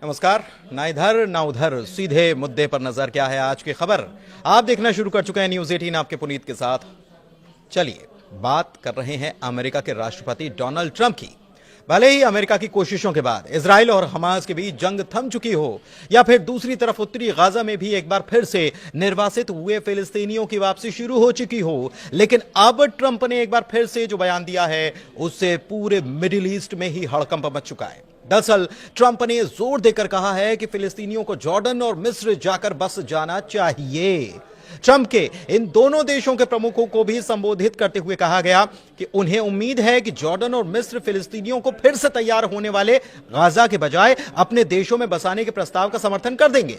नमस्कार। ना इधर ना उधर, सीधे मुद्दे पर नजर। क्या है आज की खबर, आप देखना शुरू कर चुके हैं न्यूज 18 आपके पुनीत के साथ। चलिए बात कर रहे हैं अमेरिका के राष्ट्रपति डोनाल्ड ट्रंप की। भले ही अमेरिका की कोशिशों के बाद इजराइल और हमास के बीच जंग थम चुकी हो, या फिर दूसरी तरफ उत्तरी गाजा में भी एक बार फिर से निर्वासित हुए फिलिस्तीनियों की वापसी शुरू हो चुकी हो, लेकिन अब ट्रंप ने एक बार फिर से जो बयान दिया है उससे पूरे मिडिल ईस्ट में ही हड़कंप मच चुका है। दरअसल ट्रंप ने जोर देकर कहा है कि फिलिस्तीनियों को जॉर्डन और मिस्र जाकर बस जाना चाहिए। ट्रंप के इन दोनों देशों के प्रमुखों को भी संबोधित करते हुए कहा गया कि उन्हें उम्मीद है कि जॉर्डन और मिस्र फिलिस्तीनियों को फिर से तैयार होने वाले गाजा के बजाय अपने देशों में बसाने के प्रस्ताव का समर्थन कर देंगे।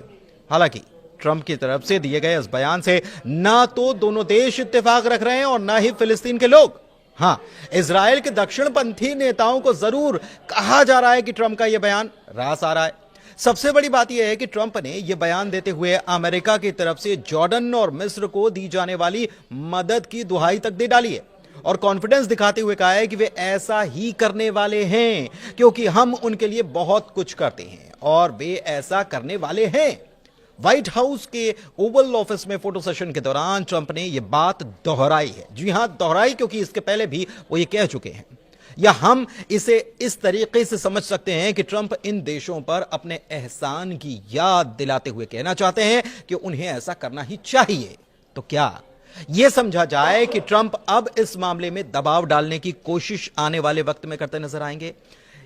हालांकि ट्रंप की तरफ से दिए गए इस बयान से ना तो दोनों देश इत्तेफाक रख रहे हैं और ना ही फिलिस्तीन के लोग। हां, इजराइल के दक्षिणपंथी नेताओं को जरूर कहा जा रहा है कि ट्रंप का यह बयान रास आ रहा है। सबसे बड़ी बात यह है कि ट्रंप ने यह बयान देते हुए अमेरिका की तरफ से जॉर्डन और मिस्र को दी जाने वाली मदद की दुहाई तक दे डाली है और कॉन्फिडेंस दिखाते हुए कहा है कि वे ऐसा ही करने वाले हैं क्योंकि हम उनके लिए बहुत कुछ करते हैं और वे ऐसा करने वाले हैं। व्हाइट हाउस के ओवल ऑफिस में फोटो सेशन के दौरान ट्रंप ने यह बात दोहराई है। जी हां, दोहराई, क्योंकि इसके पहले भी वो ये कह चुके हैं। या हम इसे इस तरीके से समझ सकते हैं कि ट्रंप इन देशों पर अपने एहसान की याद दिलाते हुए कहना चाहते हैं कि उन्हें ऐसा करना ही चाहिए। तो क्या यह समझा जाए कि ट्रंप अब इस मामले में दबाव डालने की कोशिश आने वाले वक्त में करते नजर आएंगे,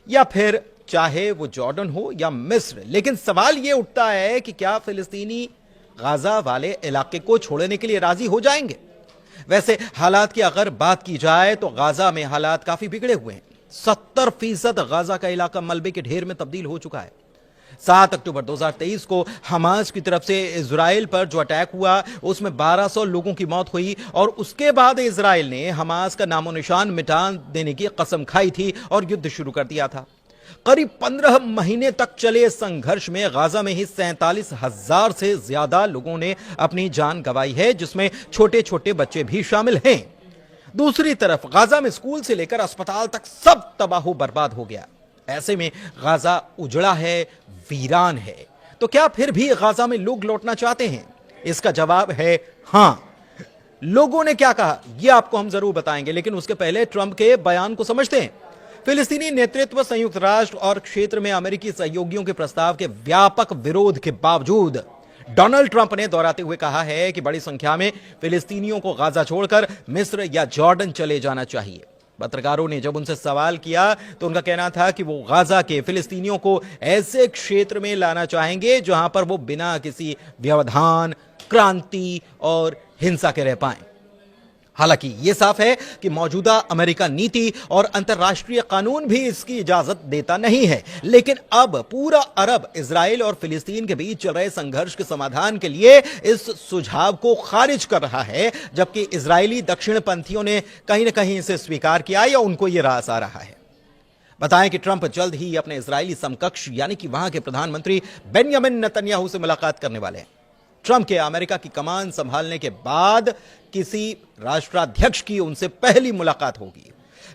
या फिर चाहे वो जॉर्डन हो या मिस्र? लेकिन सवाल यह उठता है कि क्या फिलिस्तीनी गाजा वाले इलाके को छोड़ने के लिए राजी हो जाएंगे? वैसे हालात की अगर बात की जाए तो गाजा में हालात काफी बिगड़े हुए हैं। 70% गाजा का इलाका मलबे के ढेर में तब्दील हो चुका है। 7 अक्टूबर 2023 को हमास की तरफ से इजराइल पर जो अटैक हुआ उसमें 1200 लोगों की मौत हुई और उसके बाद इजराइल ने हमास का नामो निशान मिटा देने की कसम खाई थी और युद्ध शुरू कर दिया था। करीब 15 महीने तक चले संघर्ष में गाजा में ही 47,000 से ज्यादा लोगों ने अपनी जान गंवाई है, जिसमें छोटे छोटे बच्चे भी शामिल हैं। दूसरी तरफ गाजा में स्कूल से लेकर अस्पताल तक सब तबाह बर्बाद हो गया। ऐसे में गाजा उजड़ा है, वीरान है। तो क्या फिर भी गाजा में लोग लौटना चाहते हैं? इसका जवाब है हां। लोगों ने क्या कहा यह आपको हम जरूर बताएंगे, लेकिन उसके पहले ट्रंप के बयान को समझते हैं। फिलिस्तीनी नेतृत्व संयुक्त राष्ट्र और क्षेत्र में अमेरिकी सहयोगियों के प्रस्ताव के व्यापक विरोध के बावजूद डोनाल्ड ट्रंप ने दोहराते हुए कहा है कि बड़ी संख्या में फिलिस्तीनियों को गाजा छोड़कर मिस्र या जॉर्डन चले जाना चाहिए। पत्रकारों ने जब उनसे सवाल किया तो उनका कहना था कि वो गाजा के फिलिस्तीनियों को ऐसे क्षेत्र में लाना चाहेंगे जहां पर वो बिना किसी व्यवधान, क्रांति और हिंसा के रह पाएं। हालांकि यह साफ है कि मौजूदा अमेरिका नीति और अंतर्राष्ट्रीय कानून भी इसकी इजाजत देता नहीं है, लेकिन अब पूरा अरब इजराइल और फिलिस्तीन के बीच चल रहे संघर्ष के समाधान के लिए इस सुझाव को खारिज कर रहा है, जबकि इजरायली दक्षिणपंथियों ने कहीं ना कहीं इसे स्वीकार किया या उनको यह रास आ रहा है। बताएं कि ट्रंप जल्द ही अपने इजरायली समकक्ष यानी कि वहां के प्रधानमंत्री बेंजामिन नेतन्याहू से मुलाकात करने वाले हैं। ट्रंप के अमेरिका की कमान संभालने के बाद किसी राष्ट्राध्यक्ष की उनसे पहली मुलाकात होगी।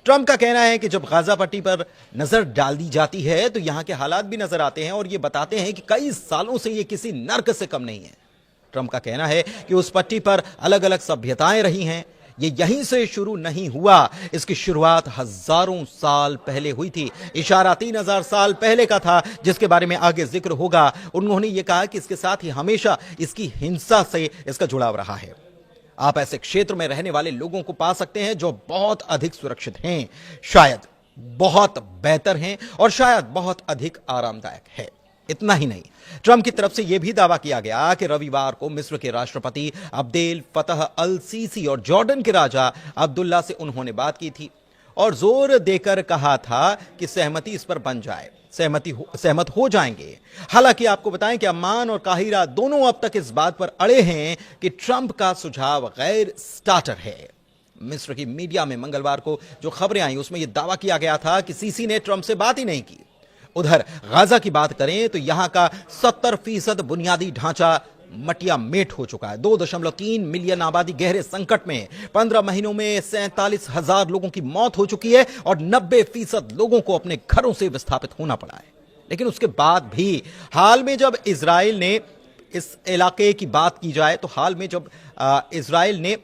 ट्रंप का कहना है कि जब गाजा पट्टी पर नजर डाल दी जाती है तो यहां के हालात भी नजर आते हैं और ये बताते हैं कि कई सालों से ये किसी नर्क से कम नहीं है। ट्रंप का कहना है कि उस पट्टी पर अलग अलग सभ्यताएं रही हैं, ये यहीं से शुरू नहीं हुआ, इसकी शुरुआत हजारों साल पहले हुई थी। इशारा 3000 साल पहले का था, जिसके बारे में आगे जिक्र होगा। उन्होंने ये कहा कि इसके साथ ही हमेशा इसकी हिंसा से इसका जुड़ाव रहा है। आप ऐसे क्षेत्र में रहने वाले लोगों को पा सकते हैं जो बहुत अधिक सुरक्षित हैं, शायद बहुत बेहतर हैं और शायद बहुत अधिक आरामदायक है। इतना ही नहीं, ट्रंप की तरफ से यह भी दावा किया गया कि रविवार को मिस्र के राष्ट्रपति अब्देल फतह अल सीसी और जॉर्डन के राजा अब्दुल्ला से उन्होंने बात की थी और जोर देकर कहा था कि सहमति इस पर बन जाए, सहमत हो जाएंगे। हालांकि आपको बताएं कि अम्मान और काहिरा दोनों अब तक इस बात पर अड़े हैं कि ट्रंप का सुझाव गैर स्टार्टर है। मिस्र की मीडिया में मंगलवार को जो खबरें आई उसमें यह दावा किया गया था कि सीसी ने ट्रंप से बात ही नहीं की। उधर गाजा की बात करें तो यहां का 70% बुनियादी ढांचा मटिया मेट हो चुका है। 2.3 मिलियन आबादी गहरे संकट में, 15 महीनों में 47,000 लोगों की मौत हो चुकी है और 90% लोगों को अपने घरों से विस्थापित होना पड़ा है। लेकिन उसके बाद भी हाल में जब इजराइल ने इस इलाके की बात की जाए तो हाल में जब इजराइल ने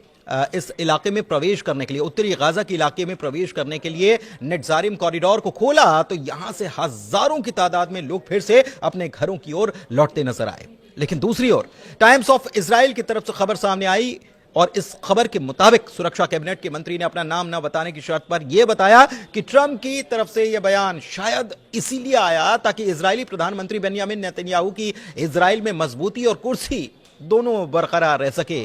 इस इलाके में प्रवेश करने के लिए, उत्तरी गाजा के इलाके में प्रवेश करने के लिए नेट्जारिम कॉरिडोर को खोला, तो यहां से हजारों की तादाद में लोग फिर से अपने घरों की ओर लौटते नजर आए। लेकिन दूसरी ओर टाइम्स ऑफ इजराइल की तरफ से खबर सामने आई और इस खबर के मुताबिक सुरक्षा कैबिनेट के मंत्री ने अपना नाम न बताने की शर्त पर यह बताया कि ट्रंप की तरफ से यह बयान शायद इसीलिए आया ताकि इजरायली प्रधानमंत्री बेंयामिन नेतन्याहू की इजराइल में मजबूती और कुर्सी दोनों बरकरार रह सके।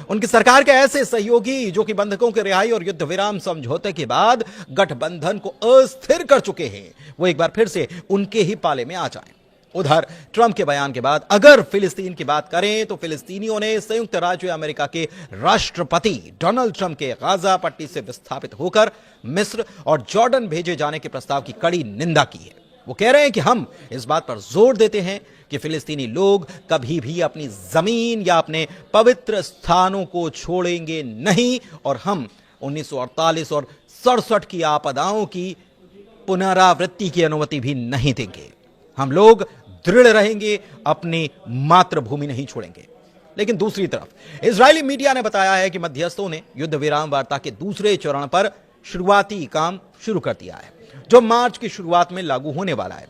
उनकी सरकार के ऐसे सहयोगी जो कि बंधकों के रिहाई और युद्ध विराम समझौते के बाद गठबंधन को अस्थिर कर चुके हैं, वो एक बार फिर से उनके ही पाले में आ जाएं। उधर ट्रंप के बयान के बाद अगर फिलिस्तीन की बात करें तो फिलिस्तीनियों ने संयुक्त राज्य अमेरिका के राष्ट्रपति डोनाल्ड ट्रंप के गाजा पट्टी से विस्थापित होकर मिस्र और जॉर्डन भेजे जाने के प्रस्ताव की कड़ी निंदा की है। वो कह रहे हैं कि हम इस बात पर जोर देते हैं कि फिलिस्तीनी लोग कभी भी अपनी जमीन या अपने पवित्र स्थानों को छोड़ेंगे नहीं और हम 1948 और 67 की आपदाओं की पुनरावृत्ति की अनुमति भी नहीं देंगे। हम लोग दृढ़ रहेंगे, अपनी मातृभूमि नहीं छोड़ेंगे। लेकिन दूसरी तरफ इजरायली मीडिया ने बताया है कि मध्यस्थों ने युद्ध विराम वार्ता के दूसरे चरण पर शुरुआती काम शुरू कर दिया है, जो मार्च की शुरुआत में लागू होने वाला है।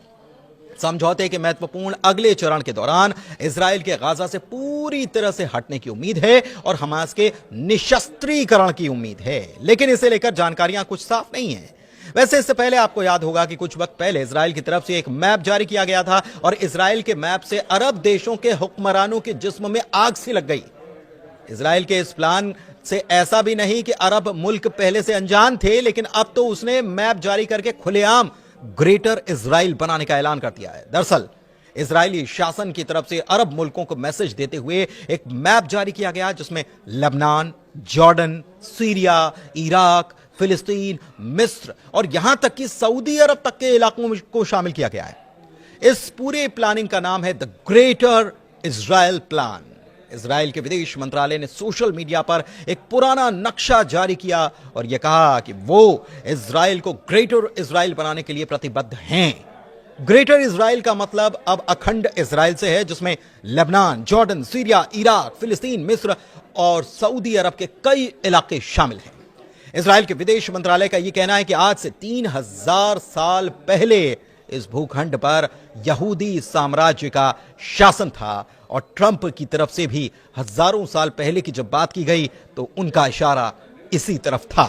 समझौते के महत्वपूर्ण अगले चरण के दौरान इजराइल के गाजा से पूरी तरह से हटने की उम्मीद है और हमास के निशस्त्रीकरण की उम्मीद है, लेकिन इसे लेकर जानकारियां कुछ साफ नहीं है। वैसे इससे पहले आपको याद होगा कि कुछ वक्त पहले इजराइल की तरफ से एक मैप जारी किया गया था और इजराइल के मैप से अरब देशों के हुक्मरानों के जिस्म में आग सी लग गई। इजराइल के इस प्लान से ऐसा भी नहीं कि अरब मुल्क पहले से अनजान थे, लेकिन अब तो उसने मैप जारी करके खुलेआम ग्रेटर इजराइल बनाने का ऐलान कर दिया है। दरअसल इजरायली शासन की तरफ से अरब मुल्कों को मैसेज देते हुए एक मैप जारी किया गया जिसमें लेबनान, जॉर्डन, सीरिया, इराक, फिलिस्तीन, मिस्र और यहां तक कि सऊदी अरब तक के इलाकों को शामिल किया गया है। इस पूरे प्लानिंग का नाम है the greater Israel plan. Israel के विदेश मंत्रालय ने सोशल मीडिया पर एक पुराना नक्शा जारी किया और यह कहा कि वो इजराइल को ग्रेटर इजराइल बनाने के लिए प्रतिबद्ध हैं। ग्रेटर इजराइल का मतलब अब अखंड इजराइल से है, जिसमें लेबनान, जॉर्डन, सीरिया, इराक, फिलिस्तीन, मिस्र और सऊदी अरब के कई इलाके शामिल हैं। इजराइल के विदेश मंत्रालय का यह कहना है कि आज से 3000 साल पहले इस भूखंड पर यहूदी साम्राज्य का शासन था और ट्रंप की तरफ से भी हजारों साल पहले की जब बात की गई तो उनका इशारा इसी तरफ था।